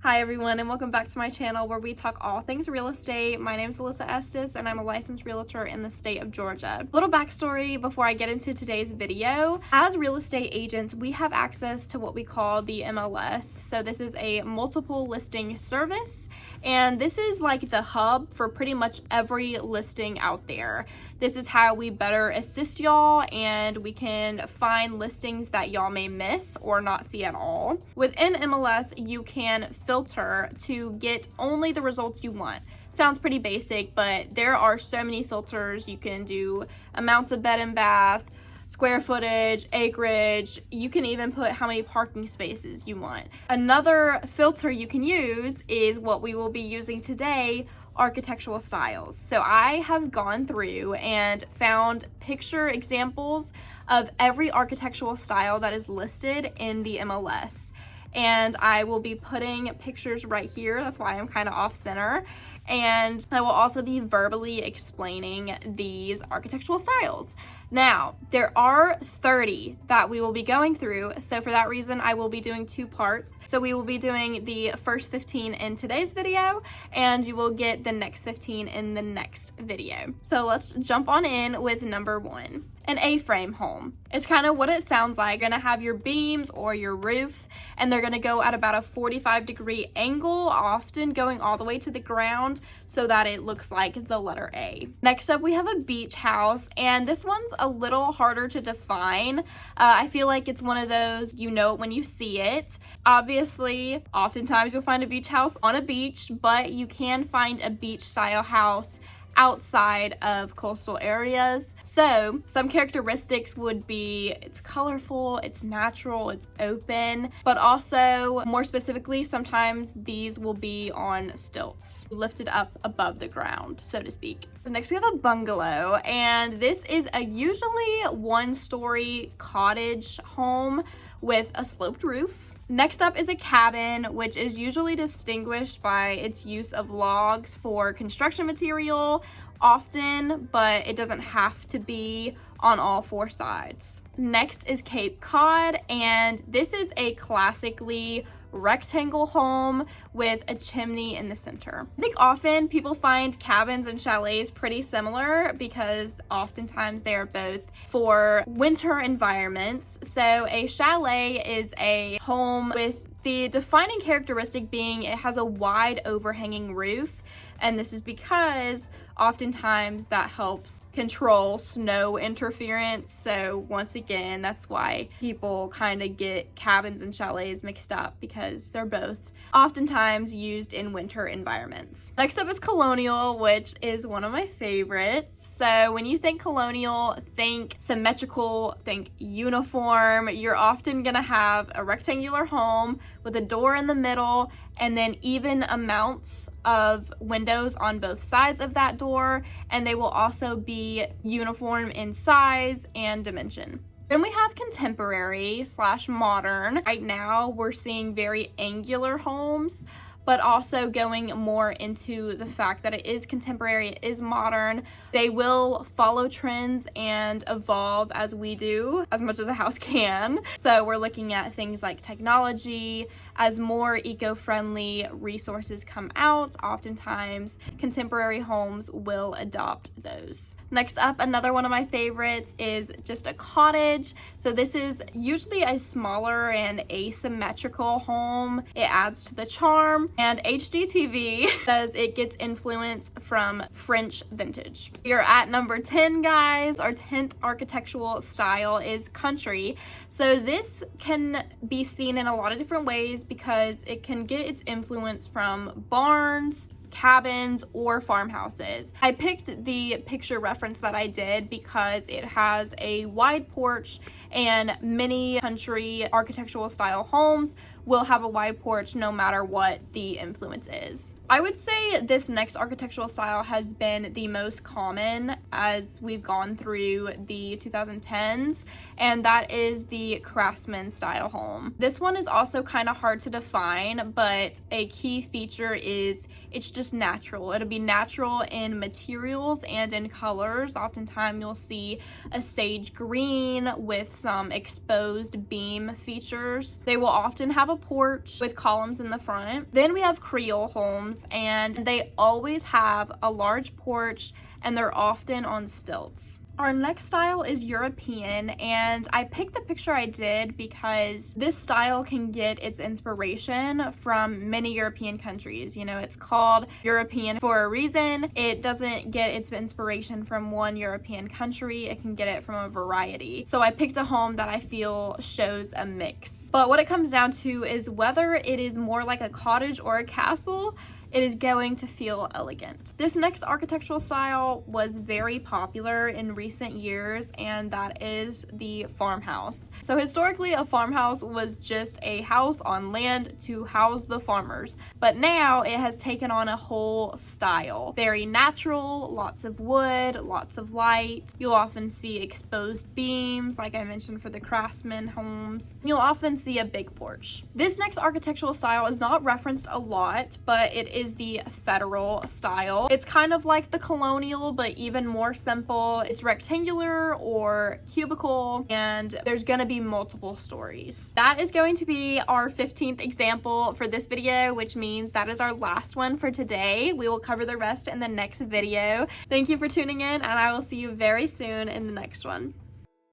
Hi everyone, and welcome back to my channel where we talk all things real estate. My name is Alyssa Estes and I'm a licensed realtor in the state of Georgia. Little backstory before I get into today's video. As real estate agents, we have access to what we call the MLS. So this is a multiple listing service, and this is like the hub for pretty much every listing out there. This is how we better assist y'all, and we can find listings that y'all may miss or not see at all. Within MLS, you can filter to get only the results you want. Sounds pretty basic, but there are so many filters. You can do amounts of bed and bath, square footage, acreage. You can even put how many parking spaces you want. Another filter you can use is what we will be using today, architectural styles. So I have gone through and found picture examples of every architectural style that is listed in the MLS. And I will be putting pictures right here. That's why I'm kind of off center. And I will also be verbally explaining these architectural styles. Now, there are 30 that we will be going through, so for that reason, I will be doing two parts. So we will be doing the first 15 in today's video, and you will get the next 15 in the next video. So let's jump on in with number one. An A-frame home. It's kind of what it sounds like. You're gonna have your beams or your roof, and they're gonna go at about a 45-degree angle, often going all the way to the ground so that it looks like the letter A. Next up, we have a beach house, and this one's a little harder to define. I feel like it's one of those, you know it when you see it. Obviously, oftentimes you'll find a beach house on a beach, but you can find a beach style house outside of coastal areas. So some characteristics would be it's colorful, it's natural, it's open, but also more specifically, sometimes these will be on stilts, lifted up above the ground, so to speak. So next we have a bungalow, and this is a usually one-story cottage home with a sloped roof. Next up is a cabin, which is usually distinguished by its use of logs for construction material often, but it doesn't have to be on all four sides. Next is Cape Cod, and this is a classically rectangle home with a chimney in the center. I think often people find cabins and chalets pretty similar because oftentimes they are both for winter environments. So a chalet is a home with the defining characteristic being it has a wide overhanging roof, and this is because oftentimes that helps control snow interference. So once again, that's why people kind of get cabins and chalets mixed up, because they're both oftentimes used in winter environments. Next up is colonial, which is one of my favorites. So when you think colonial, think symmetrical, think uniform. You're often gonna have a rectangular home with a door in the middle and then even amounts of windows on both sides of that door, and they will also be uniform in size and dimension. Then we have contemporary / modern. Right now we're seeing very angular homes, but also going more into the fact that it is contemporary, it is modern. They will follow trends and evolve as we do, as much as a house can. So we're looking at things like technology. As more eco-friendly resources come out, oftentimes contemporary homes will adopt those. Next up, another one of my favorites is just a cottage. So this is usually a smaller and asymmetrical home. It adds to the charm. And HGTV says it gets influence from French vintage. We are at number 10, guys. Our 10th architectural style is country. So this can be seen in a lot of different ways because it can get its influence from barns, cabins, or farmhouses. I picked the picture reference that I did because it has a wide porch, and many country architectural style homes will have a wide porch no matter what the influence is. I would say this next architectural style has been the most common as we've gone through the 2010s, and that is the Craftsman style home. This one is also kind of hard to define, but a key feature is it's just natural. It'll be natural in materials and in colors. Oftentimes you'll see a sage green with some exposed beam features. They will often have a style porch with columns in the front. Then we have Creole homes, and they always have a large porch and they're often on stilts. Our next style is European, and I picked the picture I did because this style can get its inspiration from many European countries. You know, it's called European for a reason. It doesn't get its inspiration from one European country, it can get it from a variety. So I picked a home that I feel shows a mix. But what it comes down to is whether it is more like a cottage or a castle, it is going to feel elegant. This next architectural style was very popular in recent years, and that is the farmhouse. So historically, a farmhouse was just a house on land to house the farmers, but now it has taken on a whole style. Very natural, lots of wood, lots of light. You'll often see exposed beams, like I mentioned for the craftsman homes. You'll often see a big porch. This next architectural style is not referenced a lot, but it is the federal style. It's kind of like the colonial, but even more simple. It's rectangular or cubicle, and there's gonna be multiple stories. That is going to be our 15th example for this video, which means that is our last one for today. We will cover the rest in the next video. Thank you for tuning in, and I will see you very soon in the next one.